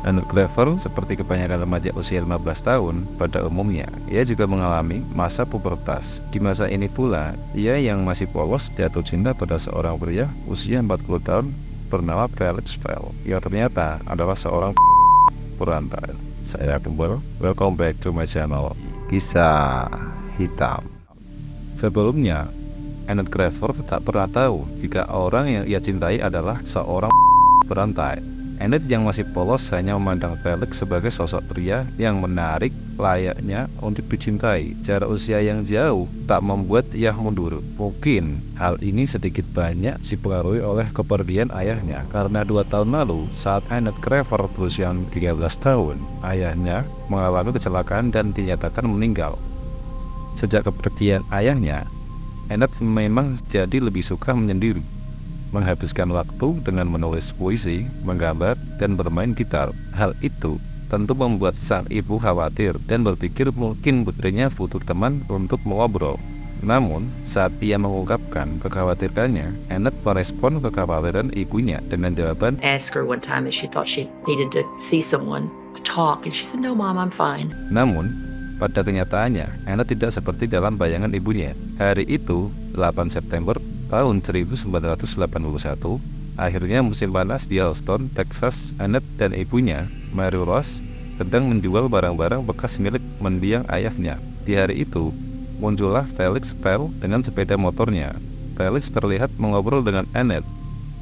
Annette Clever, seperti kebanyakan remaja usia 15 tahun pada umumnya, ia juga mengalami masa pubertas. Di masa ini pula, ia yang masih polos jatuh cinta pada seorang pria usia 40 tahun bernama Felix Fail, yang ternyata adalah seorang berantai. Saya Akbar, welcome back to my channel Kisah Hitam. Sebelumnya, Annette Clever tak pernah tahu jika orang yang ia cintai adalah seorang berantai. Annette yang masih polos hanya memandang Felix sebagai sosok pria yang menarik, layaknya untuk dicintai. Jarak usia yang jauh tak membuat ia mundur. Mungkin hal ini sedikit banyak dipengaruhi oleh kepergian ayahnya, karena 2 tahun lalu saat Annette Clever berusia 13 tahun, ayahnya mengalami kecelakaan dan dinyatakan meninggal. Sejak kepergian ayahnya, Annette memang jadi lebih suka menyendiri, menghabiskan waktu dengan menulis puisi, menggambar, dan bermain gitar. Hal itu tentu membuat sang ibu khawatir dan berpikir mungkin putrinya butuh teman untuk mengobrol. Namun, saat ia mengungkapkan kekhawatirannya, Annette merespon kekhawatiran ibunya dengan jawaban, Asked her one time if she thought she needed to see someone to talk, and she said, "No, Mom, I'm fine." namun pada kenyataannya, Annette tidak seperti dalam bayangan ibunya. Hari itu, 8 September tahun 1981, akhirnya musim panas di Houston, Texas. Annette dan ibunya, Mary Rose, sedang menjual barang-barang bekas milik mendiang ayahnya. Di hari itu, muncullah Felix Fail dengan sepeda motornya. Felix terlihat mengobrol dengan Annette,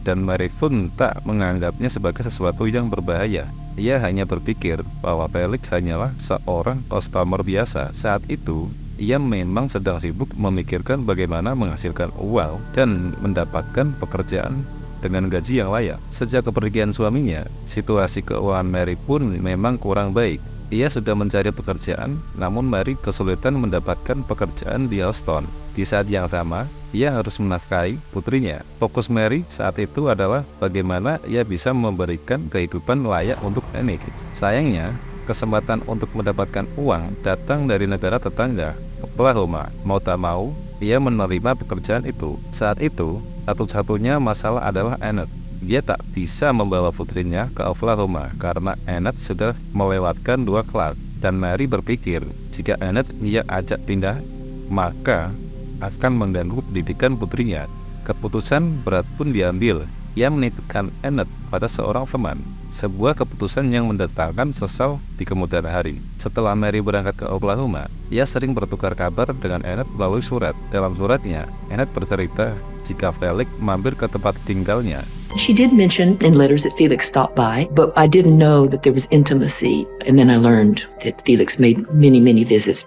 dan Mary pun tak menganggapnya sebagai sesuatu yang berbahaya. Ia hanya berpikir bahwa Felix hanyalah seorang customer biasa. Saat itu, ia memang sedang sibuk memikirkan bagaimana menghasilkan uang dan mendapatkan pekerjaan dengan gaji yang layak. Sejak kepergian suaminya, situasi keuangan Mary pun memang kurang baik. Ia sudah mencari pekerjaan, namun Mary kesulitan mendapatkan pekerjaan di Houston. Di saat yang sama, ia harus menafkahi putrinya. Fokus Mary saat itu adalah bagaimana ia bisa memberikan kehidupan layak untuk Annette. Sayangnya, kesempatan untuk mendapatkan uang datang dari negara tetangga, Oklahoma. Mau tak mau, ia menerima pekerjaan itu. Saat itu, satu-satunya masalah adalah Annette. Dia tak bisa membawa putrinya ke Oklahoma karena Annette sudah melewatkan 2 kelas. Dan Mary berpikir, jika Annette ia ajak pindah, maka akan mengganggu pendidikan putrinya. Keputusan berat pun diambil. Ia menitipkan Annette pada seorang teman, sebuah keputusan yang mendatangkan sesal di kemudian hari. Setelah Mary berangkat ke Oklahoma, ia sering bertukar kabar dengan Annette melalui surat. Dalam suratnya, Annette bercerita jika Felix mampir ke tempat tinggalnya. She did mention in letters that Felix stopped by, but I didn't know that there was intimacy. And then I learned that Felix made many, many visits.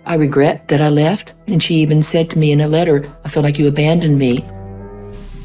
I regret that I left, and she even said to me in a letter, "I feel like you abandoned me."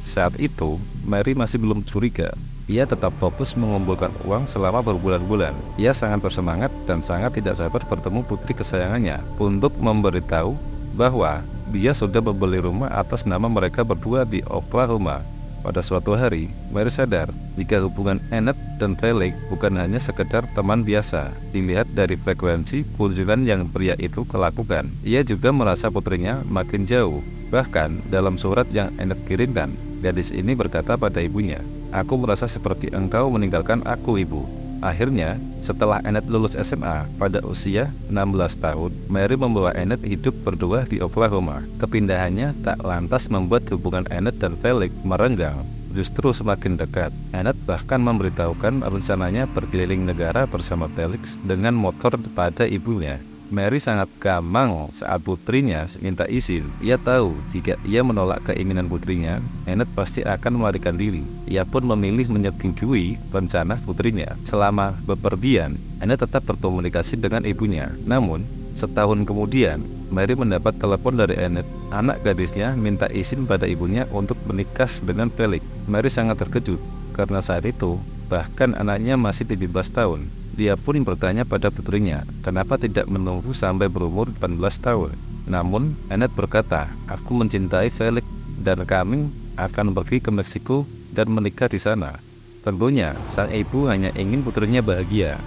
Saat itu, Mary masih belum curiga. Ia tetap fokus mengumpulkan uang selama berbulan-bulan. Ia sangat bersemangat dan sangat tidak sabar bertemu putri kesayangannya untuk memberitahu bahwa dia sudah membeli rumah atas nama mereka berdua di Oklahoma. Pada suatu hari, Mary sadar jika hubungan Annette dan Felix bukan hanya sekedar teman biasa. Dilihat dari frekuensi kunjungan yang pria itu lakukan, ia juga merasa putrinya makin jauh. Bahkan dalam surat yang Annette kirimkan, gadis ini berkata pada ibunya, "Aku merasa seperti engkau meninggalkan aku, ibu." Akhirnya, setelah Annette lulus SMA pada usia 16 tahun, Mary membawa Annette hidup berdua di Oklahoma. Kepindahannya tak lantas membuat hubungan Annette dan Felix merenggang, justru semakin dekat. Annette bahkan memberitahukan rencananya berkeliling negara bersama Felix dengan motor pada ibunya. Mary sangat gamang saat putrinya minta izin. Ia tahu jika ia menolak keinginan putrinya, Annette pasti akan melarikan diri. Ia pun memilih menyetujui rencana putrinya. Selama bepergian, Annette tetap berkomunikasi dengan ibunya. Namun, setahun kemudian, Mary mendapat telepon dari Annette. Anak gadisnya minta izin pada ibunya untuk menikah dengan Felix. Mary sangat terkejut karena saat itu bahkan anaknya masih 17 tahun. Dia pun bertanya pada putrinya, kenapa tidak menunggu sampai berumur 18 tahun. Namun, Annette berkata, "Aku mencintai Felix dan kami akan pergi ke Meksiko dan menikah di sana." Tentunya, sang ibu hanya ingin putrinya bahagia.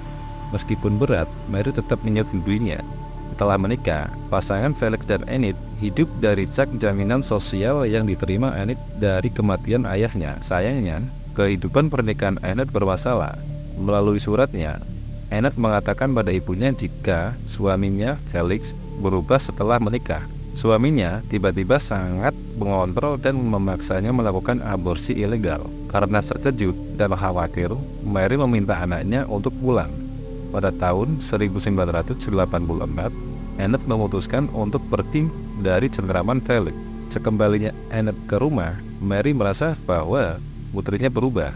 Meskipun berat, Mary tetap menyetujuinya. Setelah menikah, pasangan Felix dan Annette hidup dari cek jaminan sosial yang diterima Annette dari kematian ayahnya. Sayangnya, kehidupan pernikahan Annette bermasalah. Melalui suratnya, Annette mengatakan pada ibunya jika suaminya, Felix, berubah setelah menikah. Suaminya tiba-tiba sangat mengontrol dan memaksanya melakukan aborsi ilegal. Karena terkejut dan khawatir, Mary meminta anaknya untuk pulang. Pada tahun 1984, Annette memutuskan untuk pergi dari cengkraman Felix. Sekembalinya Annette ke rumah, Mary merasa bahwa putrinya berubah.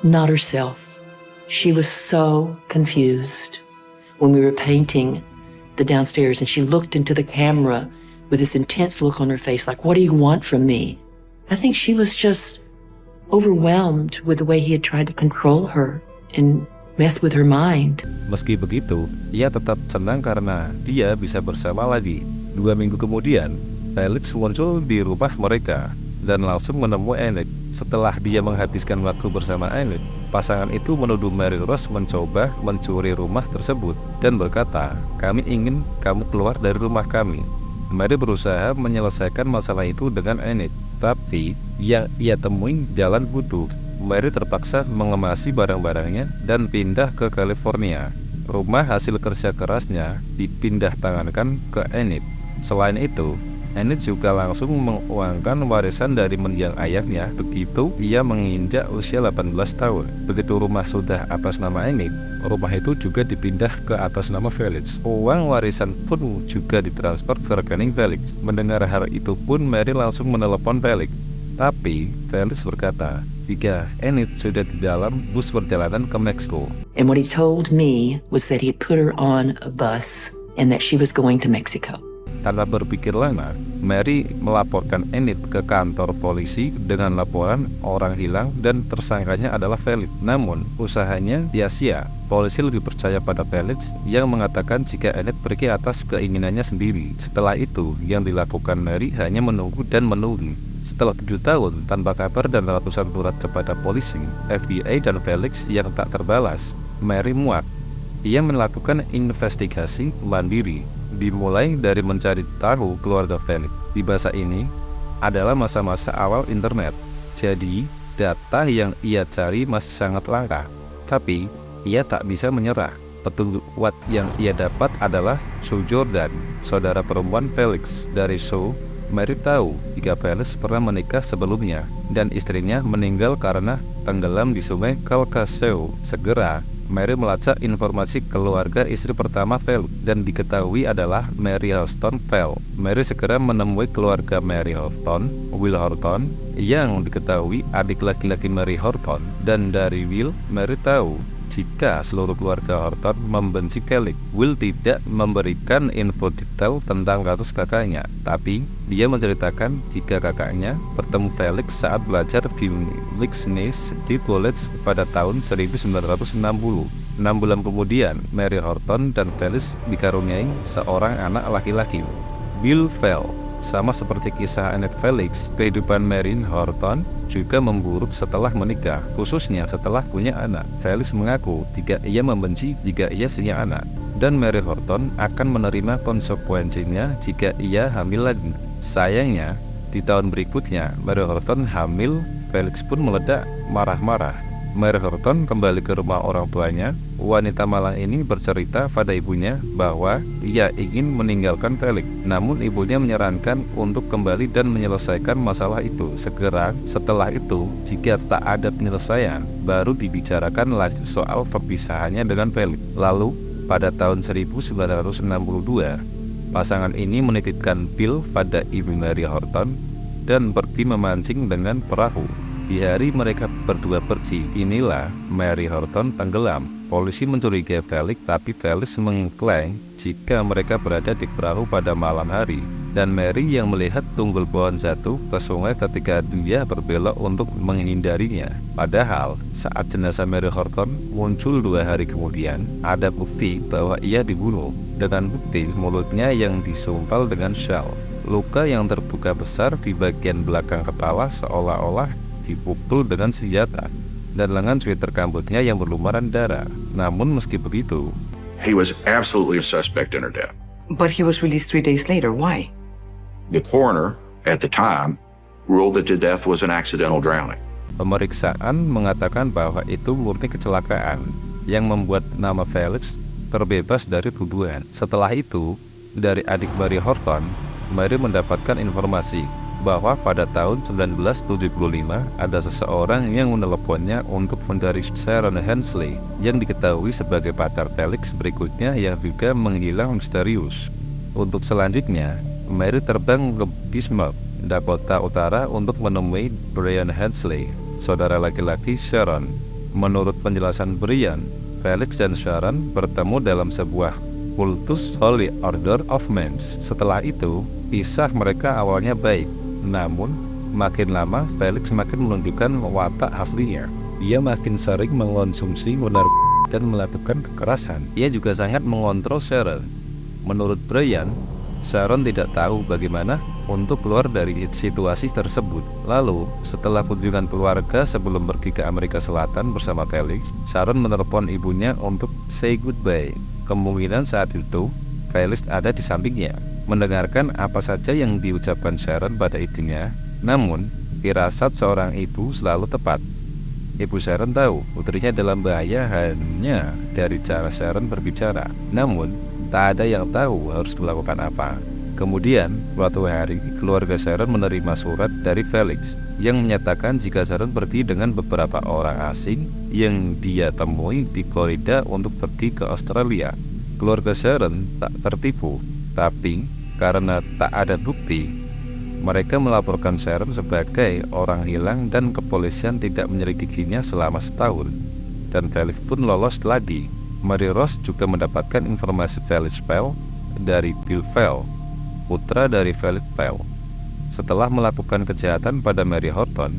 Not herself. She was so confused. When we were painting the downstairs and she looked into the camera with this intense look on her face, like, what do you want from me? I think she was just overwhelmed with the way he had tried to control her and mess with her mind. Meski begitu, ia tetap senang karena dia bisa bersama lagi. 2 minggu kemudian, Felix muncul di rumah mereka dan langsung menemui Annette. Setelah dia menghabiskan waktu bersama Annette, pasangan itu menuduh Mary Rose mencoba mencuri rumah tersebut dan berkata, "Kami ingin kamu keluar dari rumah kami." Mary berusaha menyelesaikan masalah itu dengan Annette, tapi yang ia temui jalan buntu. Mary terpaksa mengemasi barang-barangnya dan pindah ke California. Rumah hasil kerja kerasnya dipindah tangankan ke Annette. Selain itu, Annette juga langsung menguangkan warisan dari mendiang ayahnya begitu ia menginjak usia 18 tahun. Begitu rumah sudah atas nama Annette, rumah itu juga dipindah ke atas nama Felix. Uang warisan pun juga ditransfer ke rekening Felix. Mendengar hal itu pun Mary langsung menelepon Felix. Tapi Felix berkata jika Annette sudah di dalam bus perjalanan ke Meksiko. And what he told me was that he put her on a bus and that she was going to Mexico. Tanpa berpikir lama, Mary melaporkan Annette ke kantor polisi dengan laporan orang hilang dan tersangkanya adalah Felix. Namun, usahanya sia-sia. Polisi lebih percaya pada Felix yang mengatakan jika Annette pergi atas keinginannya sendiri. Setelah itu, yang dilakukan Mary hanya menunggu dan menunggu. Setelah 7 tahun tanpa kabar dan ratusan surat kepada polisi, FBI dan Felix yang tak terbalas, Mary muak. Ia melakukan investigasi mandiri, dimulai dari mencari tahu keluarga Felix. Di masa ini adalah masa-masa awal internet, jadi data yang ia cari masih sangat langka. Tapi ia tak bisa menyerah. Petunjuk kuat yang ia dapat adalah Sue Jordan, saudara perempuan Felix. Dari Sue, Mary tahu jika Felix pernah menikah sebelumnya dan istrinya meninggal karena tenggelam di sungai Calcasieu. Segera Mary melacak informasi keluarga istri pertama Felix dan diketahui adalah Mary Houston Fell. Mary segera menemui keluarga Mary Horton, Will Horton, yang diketahui adik laki-laki Mary Horton. Dan dari Will, Mary tahu jika seluruh keluarga Horton membenci Felix. Will tidak memberikan info detail tentang kasus kakaknya, tapi dia menceritakan jika kakaknya bertemu Felix saat belajar bisnis di college pada tahun 1960. 6 bulan kemudian, Mary Horton dan Felix dikaruniai seorang anak laki-laki, Bill Fell. Sama seperti kisah Annette Felix, kehidupan Mary Horton juga memburuk setelah menikah, khususnya setelah punya anak. Felix mengaku jika ia membenci jika ia punya anak, dan Mary Horton akan menerima konsekuensinya jika ia hamil lagi. Sayangnya, di tahun berikutnya, Mary Horton hamil. Felix pun meledak marah-marah. Mary Horton kembali ke rumah orang tuanya. Wanita malang ini bercerita pada ibunya bahwa ia ingin meninggalkan Felix. Namun ibunya menyarankan untuk kembali dan menyelesaikan masalah itu segera. Setelah itu, jika tak ada penyelesaian, baru dibicarakan lagi soal perpisahannya dengan Felix. Lalu, pada tahun 1962, pasangan ini menitipkan Bill pada ibu Mary Horton dan pergi memancing dengan perahu. Di hari mereka berdua pergi, inilah Mary Horton tenggelam. Polisi mencurigai Felix, tapi Felix mengklaim jika mereka berada di perahu pada malam hari, dan Mary yang melihat tunggul pohon jatuh ke sungai ketika dia berbelok untuk menghindarinya. Padahal saat jenazah Mary Horton muncul 2 hari kemudian, ada bukti bahwa ia dibunuh dengan bukti mulutnya yang disumpal dengan syal. Luka yang terbuka besar di bagian belakang kepala seolah-olah dipukul dengan senjata, dan lengan sweater rambutnya yang berlumuran darah. Namun meski begitu, he was absolutely a suspect in her death. But he was released 3 days later. Why? The coroner at the time ruled that the death was an accidental drowning. Pemeriksaan mengatakan bahwa itu murni kecelakaan yang membuat nama Felix terbebas dari tuduhan. Setelah itu, dari adik Mary Horton, Mary mendapatkan informasi bahwa pada tahun 1975 ada seseorang yang meneleponnya untuk mencari Sharon Hensley yang diketahui sebagai pacar Felix berikutnya yang juga menghilang misterius. Untuk selanjutnya, Mary terbang ke Bismarck, Dakota Utara untuk menemui Brian Hensley, saudara laki-laki Sharon. Menurut penjelasan Brian, Felix dan Sharon bertemu dalam sebuah kultus Holy Order of Men. Setelah itu, kisah mereka awalnya baik. Namun, makin lama Felix makin menunjukkan watak aslinya. Dia makin sering mengonsumsi narkoba dan melakukan kekerasan. Ia juga sangat mengontrol Sharon. Menurut Brian, Sharon tidak tahu bagaimana untuk keluar dari situasi tersebut. Lalu, setelah kunjungan keluarga sebelum pergi ke Amerika Selatan bersama Felix, Sharon menelepon ibunya untuk say goodbye. Kemungkinan saat itu, Felix ada di sampingnya, mendengarkan apa saja yang diucapkan Sharon pada ibunya. Namun, firasat seorang ibu selalu tepat. Ibu Sharon tahu putrinya dalam bahaya hanya dari cara Sharon berbicara. Namun, tak ada yang tahu harus melakukan apa. Kemudian, suatu hari, keluarga Sharon menerima surat dari Felix yang menyatakan jika Sharon pergi dengan beberapa orang asing yang dia temui di Florida untuk pergi ke Australia. Keluarga Sharon tak tertipu. Tapi, karena tak ada bukti, mereka melaporkan Sharon sebagai orang hilang dan kepolisian tidak menyelidikinya selama setahun. Dan Felix pun lolos lagi. Mary Rose juga mendapatkan informasi Felix Pell dari Bill Pell, putra dari Felix Pell. Setelah melakukan kejahatan pada Mary Horton,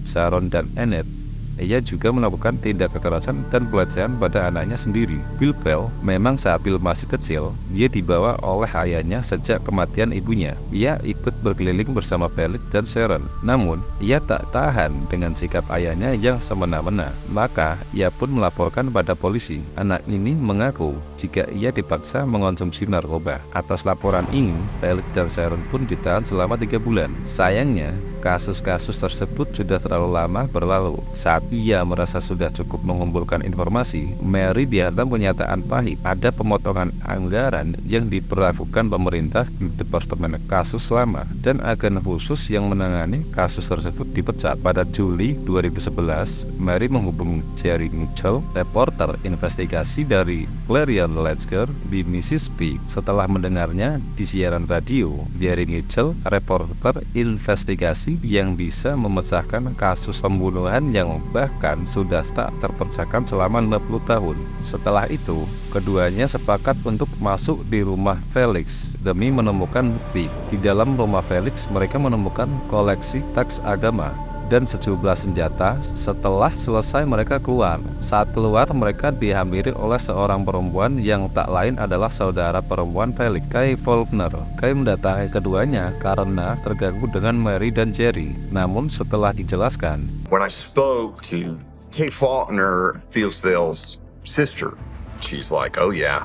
Sharon dan Annette, ia juga melakukan tindak kekerasan dan pelecehan pada anaknya sendiri. Bill Pell memang saat Bill masih kecil, dia dibawa oleh ayahnya sejak kematian ibunya. Ia ikut berkeliling bersama Felix dan Sharon. Namun, ia tak tahan dengan sikap ayahnya yang semena-mena. Maka, ia pun melaporkan pada polisi. Anak ini mengaku jika ia dipaksa mengonsumsi narkoba. Atas laporan ini, Felix dan Sharon pun ditahan selama 3 bulan. Sayangnya, kasus-kasus tersebut sudah terlalu lama berlalu. Saat ia merasa sudah cukup mengumpulkan informasi, Mary dihantam kenyataan pahit. Ada pemotongan anggaran yang diperlakukan pemerintah di Departemen Kasus Lama, dan agen khusus yang menangani kasus tersebut dipecat. Pada Juli 2011, Mary menghubungi Jerry Mitchell, reporter investigasi dari Clarion Ledger di Mississippi. Setelah mendengarnya di siaran radio, Jerry Mitchell, reporter investigasi yang bisa memecahkan kasus pembunuhan yang bahkan sudah tak terpecahkan selama 60 tahun. Setelah itu, keduanya sepakat untuk masuk di rumah Felix demi menemukan bukti. Di dalam rumah Felix, mereka menemukan koleksi teks agama dan sejumlah senjata. Setelah selesai mereka keluar. Saat keluar, mereka dihampiri oleh seorang perempuan yang tak lain adalah saudara perempuan Felix, Kay Faulkner. Kay mendatangi keduanya karena terganggu dengan Mary dan Jerry. Namun setelah dijelaskan, When I spoke to Kate Faulkner, Fieldsdale's sister, she's like, oh yeah,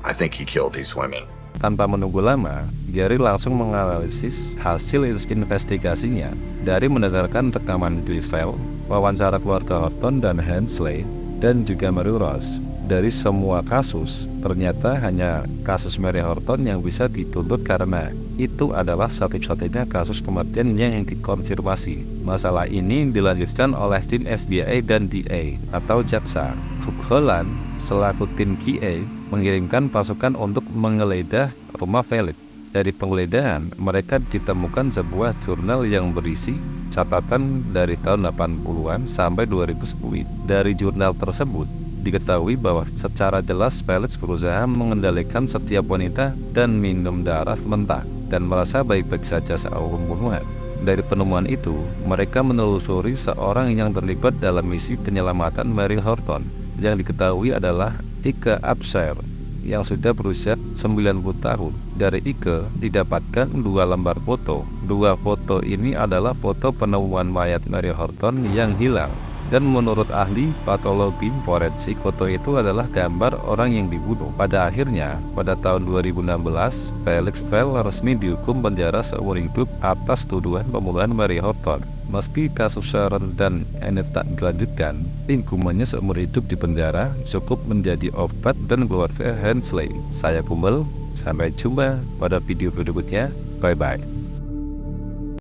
I think he killed these women. tanpa menunggu lama, Jerry langsung menganalisis hasil investigasinya dari mendengarkan rekaman Griswold, wawancara keluarga Horton dan Hensley, dan juga Mary Rose. Dari semua kasus, ternyata hanya kasus Mary Horton yang bisa dituntut karena itu adalah satu-satunya kasus kematian yang dikonfirmasi. Masalah ini dilanjutkan oleh tim FBI dan DA atau jaksa. Hugh Holland selaku tim QA mengirimkan pasukan untuk menggeledah rumah Felix. Dari penggeledahan, mereka ditemukan sebuah jurnal yang berisi catatan dari tahun 80-an sampai 2010. Dari jurnal tersebut, diketahui bahwa secara jelas Felix berusaha mengendalikan setiap wanita dan minum darah mentah dan merasa baik-baik saja saat pembunuhan. Dari penemuan itu, mereka menelusuri seorang yang terlibat dalam misi penyelamatan Mary Horton yang diketahui adalah Ike Abshire yang sudah berusia 90 tahun. Dari Ike didapatkan 2 lembar foto. 2 foto ini adalah foto penemuan mayat Mary Horton yang hilang Dan menurut ahli patologi forensik, foto itu adalah gambar orang yang dibunuh. Pada akhirnya, pada tahun 2016, Felix Fell resmi dihukum penjara seumur hidup atas tuduhan pembunuhan Mary Horton. Meski kasus Sharon dan Annette tak dilanjutkan, hukumannya seumur hidup di penjara cukup menjadi obat dan keluarga Hensley. Saya Kumbel, sampai jumpa pada video berikutnya. Bye-bye.